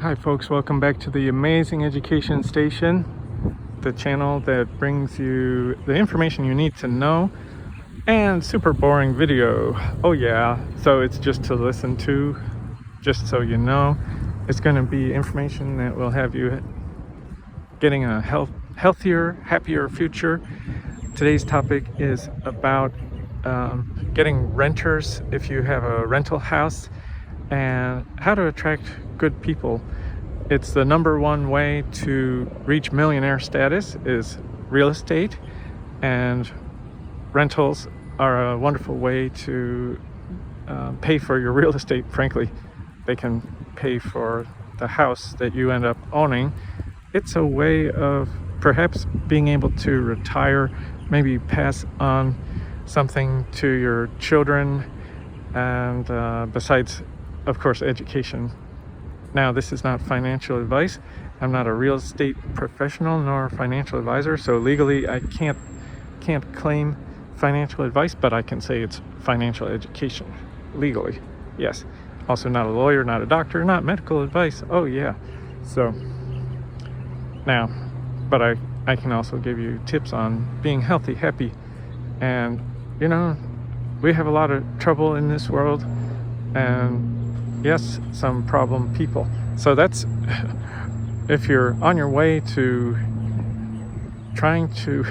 Hi folks, welcome back to the Amazing Education Station, the channel that brings you the information you need to know and super boring video. Oh yeah, so it's just to listen to, just so you know. It's going to be information that will have you getting a healthier, happier future. Today's topic is about getting renters if you have a rental house and how to attract good people. It's the number one way to reach millionaire status is real estate, and rentals are a wonderful way to pay for your real estate. Frankly, they can pay for the house that you end up owning. It's a way of perhaps being able to retire, maybe pass on something to your children, and besides, of course, education. Now, this is not financial advice. I'm not a real estate professional nor a financial advisor, so legally I can't claim financial advice, but I can say it's financial education legally. Yes. Also not a lawyer, not a doctor, not medical advice. Oh yeah. So now, but I can also give you tips on being healthy, happy, and you know, we have a lot of trouble in this world, and yes, some problem people. So that's if you're on your way to trying to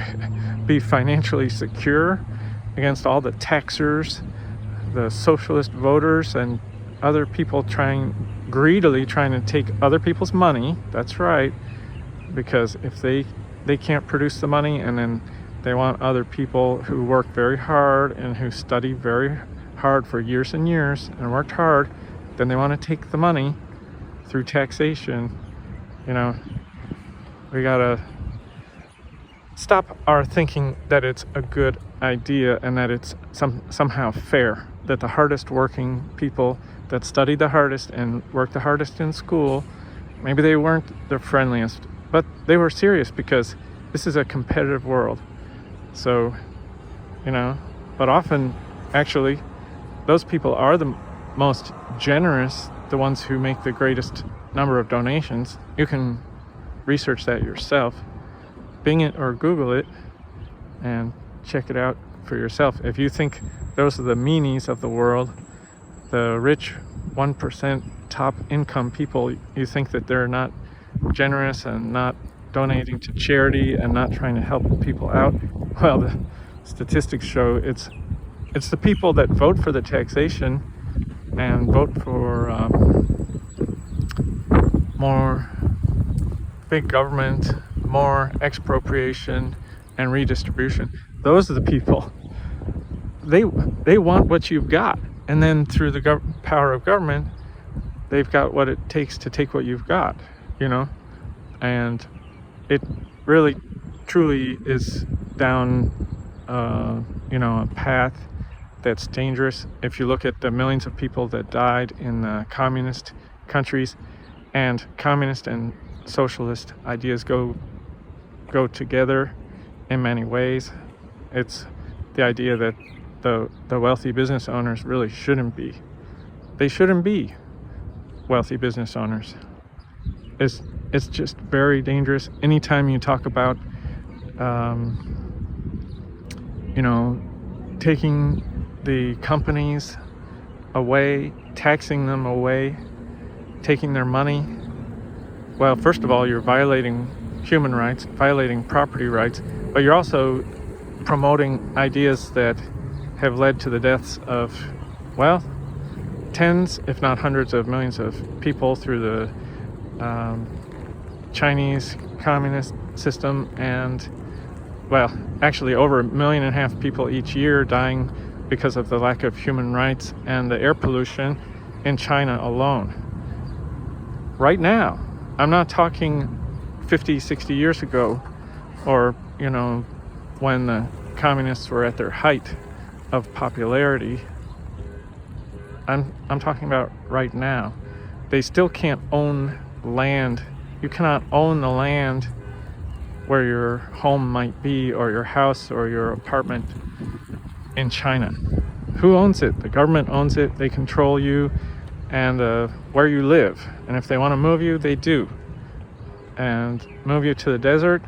be financially secure against all the taxers, the socialist voters, and other people greedily trying to take other people's money. That's right, because if they can't produce the money, and then they want other people who work very hard and who study very hard for years and years and worked hard, then they want to take the money through taxation. You know, we gotta stop our thinking that it's a good idea and that it's somehow fair, that the hardest working people that studied the hardest and worked the hardest in school, maybe they weren't the friendliest, but they were serious, because this is a competitive world. So, you know, but often actually those people are the most generous, the ones who make the greatest number of donations. You can research that yourself, Bing it or Google it, and check it out for yourself. If you think those are the meanies of the world, the rich 1% top income people, you think that they're not generous and not donating to charity and not trying to help people out, well, the statistics show it's the people that vote for the taxation and vote for more big government, more expropriation and redistribution. Those are the people. They want what you've got, and then through the power of government, they've got what it takes to take what you've got, you know. And it really truly is down a path that's dangerous. If you look at the millions of people that died in the communist countries, and communist and socialist ideas go together in many ways. It's the idea that the wealthy business owners really shouldn't be. They shouldn't be wealthy business owners. It's just very dangerous. Anytime you talk about taking the companies away, taxing them away, taking their money, well, first of all, you're violating human rights, violating property rights, but you're also promoting ideas that have led to the deaths of, well, tens, if not hundreds of millions of people through the Chinese communist system, and, well, actually over 1.5 million people each year dying because of the lack of human rights and the air pollution in China alone. Right now, I'm not talking 50, 60 years ago, or, when the communists were at their height of popularity. I'm talking about right now. They still can't own land. You cannot own the land where your home might be, or your house, or your apartment in China. Who owns it? The government owns it. They control you, and where you live. And if they want to move you, they do. And move you to the desert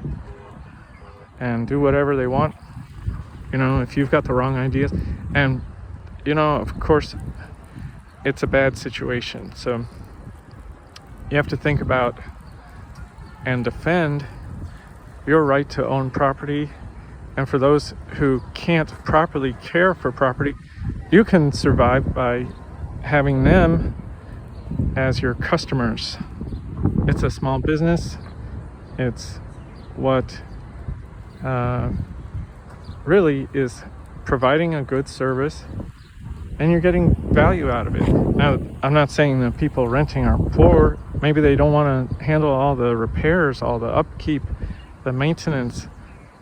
and do whatever they want, if you've got the wrong ideas. And, of course, it's a bad situation. So you have to think about and defend your right to own property. And for those who can't properly care for property, you can survive by having them as your customers. It's a small business. It's what really is providing a good service, and you're getting value out of it. Now, I'm not saying that people renting are poor. Maybe they don't want to handle all the repairs, all the upkeep, the maintenance,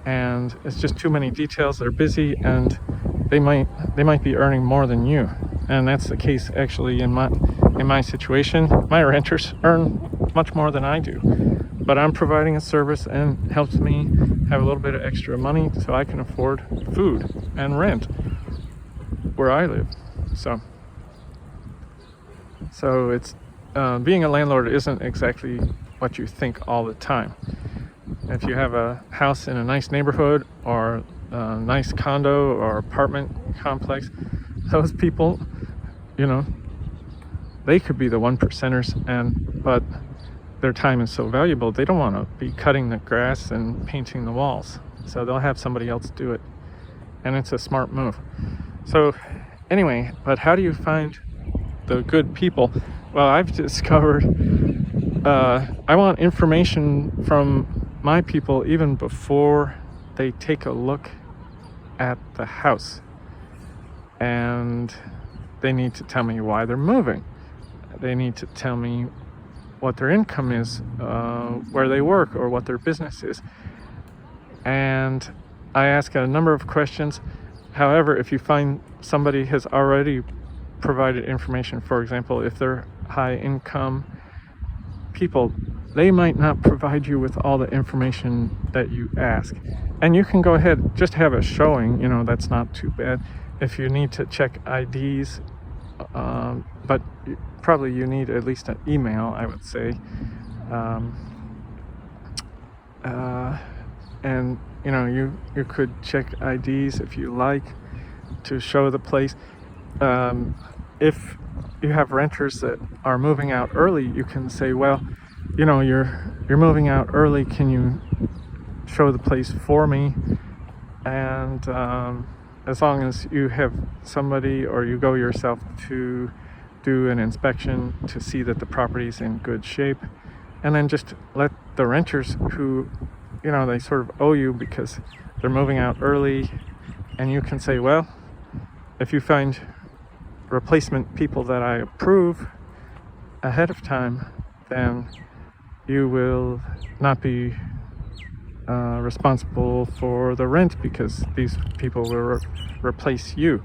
and it's just too many details. They're busy, and they might be earning more than you. And that's the case actually in my situation. My renters earn much more than I do, but I'm providing a service and helps me have a little bit of extra money so I can afford food and rent where I live. So it's being a landlord isn't exactly what you think all the time. If you have a house in a nice neighborhood or a nice condo or apartment complex, those people, they could be the 1%ers, but their time is so valuable, they don't want to be cutting the grass and painting the walls. So they'll have somebody else do it. And it's a smart move. So anyway, but how do you find the good people? Well, I've discovered I want information from my people even before they take a look at the house. And they need to tell me why they're moving. They need to tell me what their income is, where they work, or what their business is. And I ask a number of questions. However, if you find somebody has already provided information, for example, if they're high income people, they might not provide you with all the information that you ask. And you can go ahead, just have a showing, that's not too bad. If you need to check IDs, but probably you need at least an email, I would say. And you could check IDs if you like to show the place. If you have renters that are moving out early, you can say, well, you're moving out early, can you show the place for me? And as long as you have somebody or you go yourself to do an inspection to see that the property's in good shape, and then just let the renters who, they sort of owe you because they're moving out early, and you can say, well, if you find replacement people that I approve ahead of time, then you will not be responsible for the rent because these people will replace you.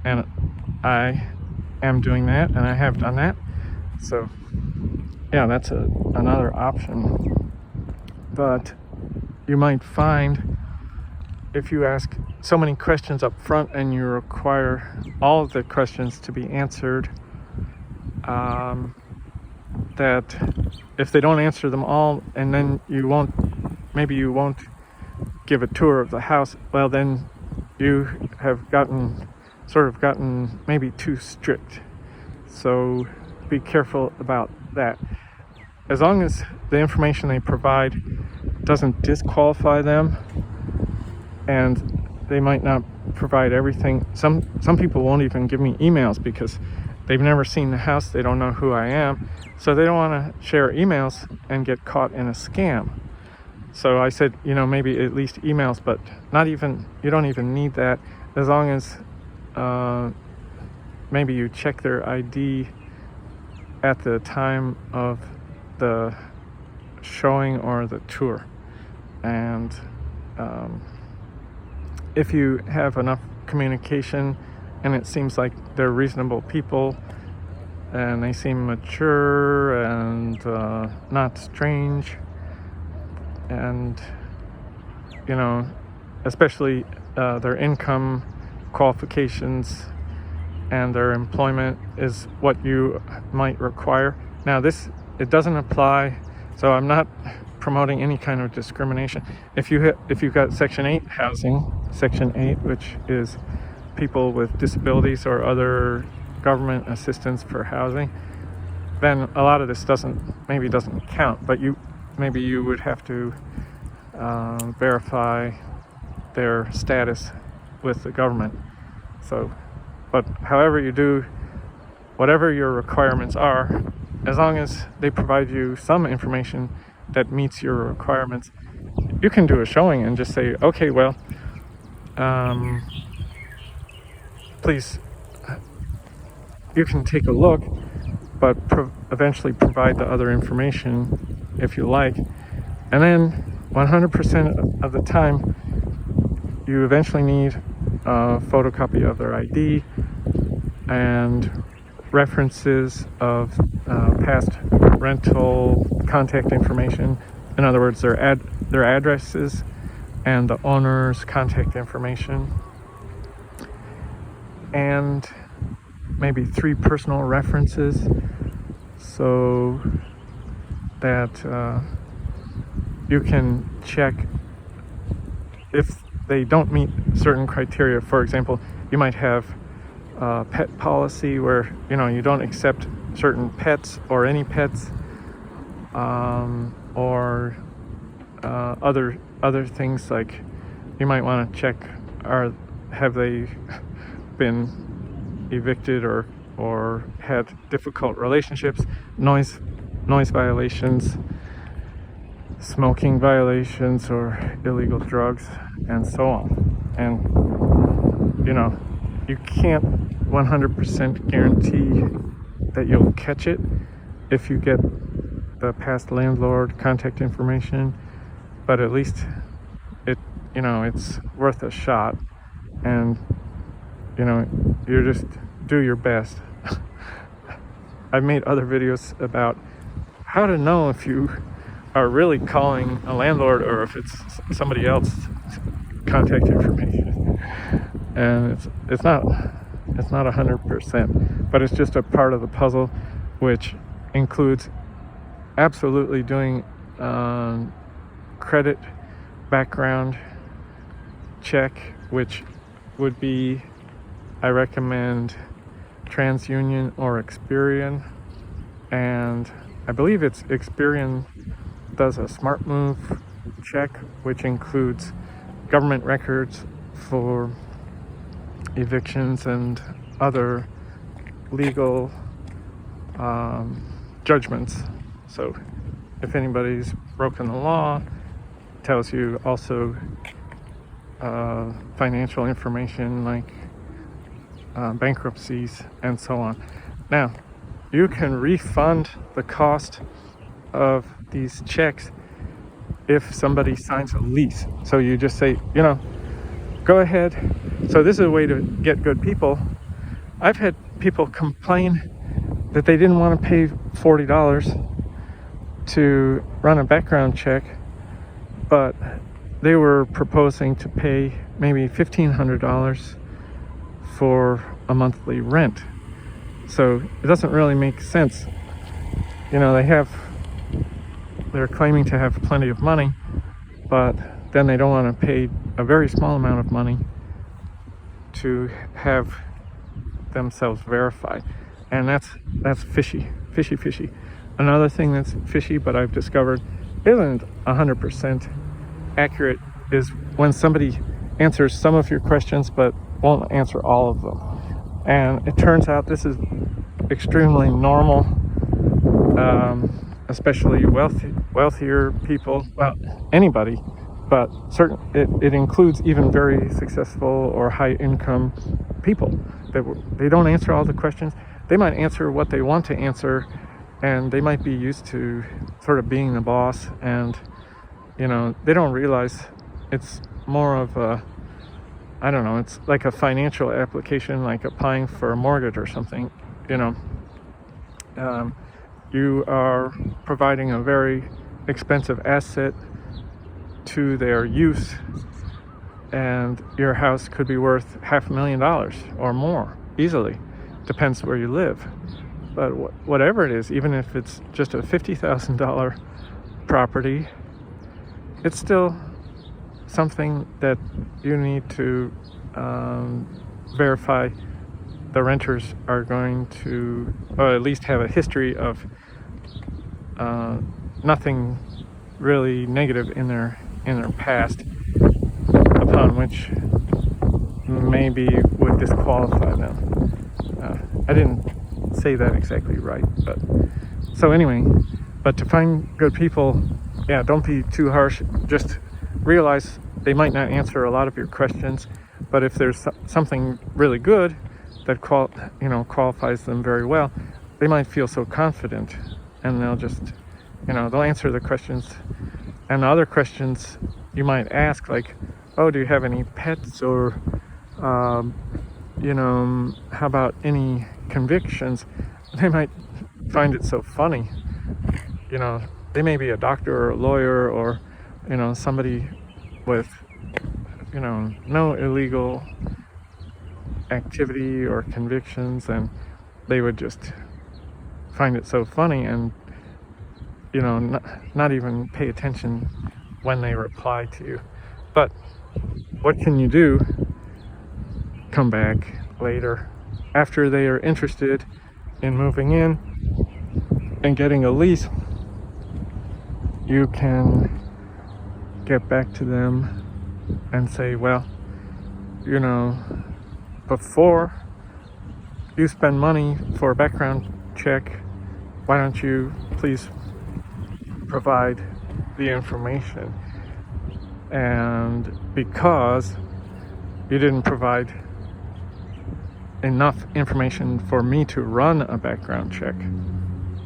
And I am doing that, and I have done that. So yeah, that's another option. But you might find if you ask so many questions up front and you require all of the questions to be answered, that if they don't answer them all, and then maybe you won't give a tour of the house, well, then you have gotten maybe too strict. So be careful about that. As long as the information they provide doesn't disqualify them, and they might not provide everything. Some people won't even give me emails because they've never seen the house, they don't know who I am, so they don't want to share emails and get caught in a scam. So I said, maybe at least emails, but you don't even need that, as long as maybe you check their ID at the time of the showing or the tour. And if you have enough communication and it seems like they're reasonable people and they seem mature and not strange, and especially their income qualifications and their employment is what you might require. Now it doesn't apply, so I'm not promoting any kind of discrimination. If you've got Section 8 housing, Section 8, which is people with disabilities or other government assistance for housing, then a lot of this doesn't count, but you would have to verify their status with the government. So, but however you do, whatever your requirements are, as long as they provide you some information that meets your requirements, you can do a showing and just say, okay, well, please, you can take a look, but eventually provide the other information if you like. And then 100% of the time, you eventually need a photocopy of their ID and references of past rental contact information. In other words, their addresses and the owner's contact information, and maybe 3 personal references, so that you can check if they don't meet certain criteria. For example, you might have a pet policy where you don't accept certain pets or any pets, or other things, like you might want to check, have they been evicted or had difficult relationships, noise violations, smoking violations, or illegal drugs, and so on. And you can't 100% guarantee that you'll catch it if you get the past landlord contact information, but at least it's worth a shot, and you just do your best. I've made other videos about how to know if you are really calling a landlord or if it's somebody else's contact information, and it's not 100%, but it's just a part of the puzzle, which includes absolutely doing credit background check, which would be, I recommend, TransUnion or Experian, and I believe it's Experian does a SmartMove check, which includes government records for evictions and other legal judgments. So if anybody's broken the law, it tells you also financial information like bankruptcies and so on. Now, you can refund the cost of these checks if somebody signs a lease. So you just say, go ahead. So this is a way to get good people. I've had people complain that they didn't want to pay $40 to run a background check, but they were proposing to pay maybe $1,500 for a monthly rent. So it doesn't really make sense. They're claiming to have plenty of money, but then they don't want to pay a very small amount of money to have themselves verified. And that's fishy. Another thing that's fishy, but I've discovered isn't 100% accurate, is when somebody answers some of your questions but won't answer all of them. And it turns out this is extremely normal, especially wealthier people, well, anybody, but it includes even very successful or high income people. They don't answer all the questions. They might answer what they want to answer, and they might be used to sort of being the boss, and they don't realize it's more of a, I don't know, it's like a financial application, like applying for a mortgage or something. You are providing a very expensive asset to their use, and your house could be worth $500,000 or more easily. depends where you live. But whatever it is, even if it's just a $50,000 property, it's still something that you need to verify the renters are going to, or at least have a history of nothing really negative in their past, upon which maybe would disqualify them. I didn't say that exactly right, but so anyway, but to find good people, yeah, don't be too harsh. Just realize they might not answer a lot of your questions, but if there's something really good that qualifies them very well, they might feel so confident, and they'll just, they'll answer the questions. And the other questions you might ask, like, oh, do you have any pets, or how about any convictions? They might find it so funny. They may be a doctor or a lawyer, or somebody with no illegal activity or convictions, and they would just find it so funny and not even pay attention when they reply to you. But what can you do? Come back later after they are interested in moving in and getting a lease. You can get back to them and say, well, before you spend money for a background check, why don't you please provide the information? And because you didn't provide enough information for me to run a background check.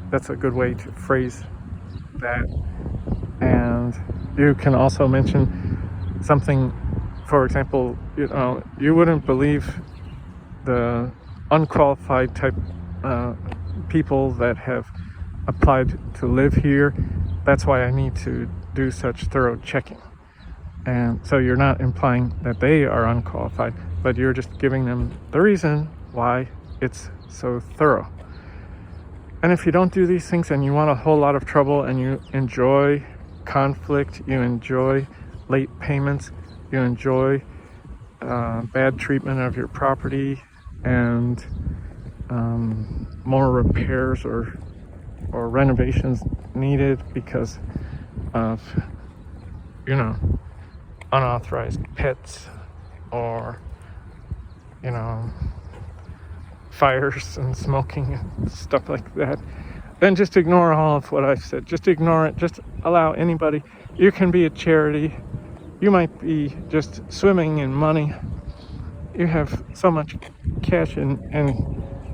That's a good way to phrase that. And you can also mention something, for example, you wouldn't believe the unqualified type people that have applied to live here. That's why I need to do such thorough checking. And so you're not implying that they are unqualified, but you're just giving them the reason why it's so thorough. And if you don't do these things and you want a whole lot of trouble, and you enjoy conflict, you enjoy late payments, you enjoy bad treatment of your property, and more repairs or renovations needed because of unauthorized pets, or fires and smoking and stuff like that, then just ignore all of what I've said. Just ignore it. Just allow anybody. You can be a charity. You might be just swimming in money. You have so much cash, and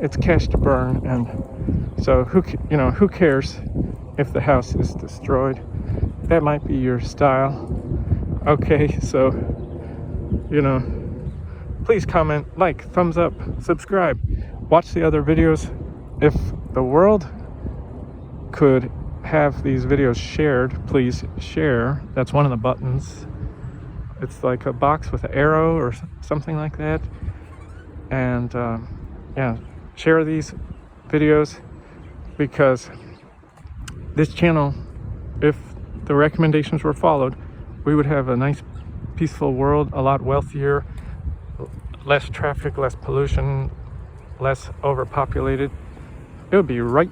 it's cash to burn, and so who cares if the house is destroyed? That might be your style. Okay, so please comment, like, thumbs up, subscribe, watch the other videos. If the world could have these videos shared, please share. That's one of the buttons. It's like a box with an arrow or something like that. And share these videos, because this channel, if the recommendations were followed, we would have a nice peaceful world, a lot wealthier, less traffic, less pollution, less overpopulated. It would be right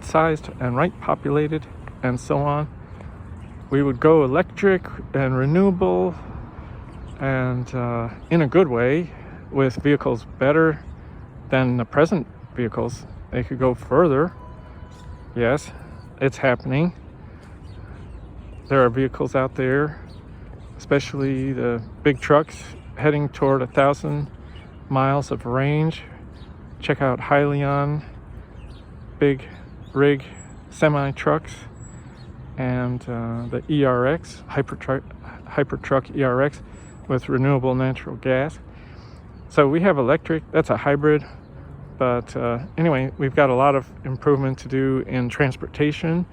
sized and right populated, and so on. We would go electric and renewable, and in a good way, with vehicles better than the present vehicles. They could go further. Yes, it's happening. There are vehicles out there, especially the big trucks, heading toward 1,000 miles of range. Check out Hyliion big rig semi trucks, and the ERX Hypertruck ERX with renewable natural gas. So we have electric, that's a hybrid. But anyway, we've got a lot of improvement to do in transportation,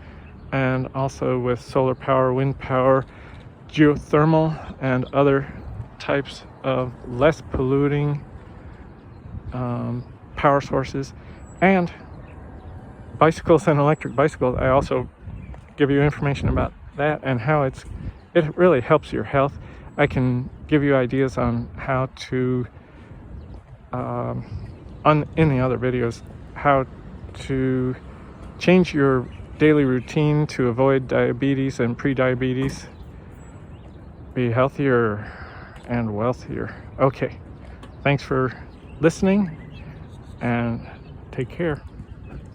and also with solar power, wind power, geothermal, and other types of less polluting power sources, and bicycles and electric bicycles. I also give you information about that and how it really helps your health. I can give you ideas on how to in the other videos, how to change your daily routine to avoid diabetes and pre-diabetes, be healthier and wealthier. Okay, thanks for listening and take care.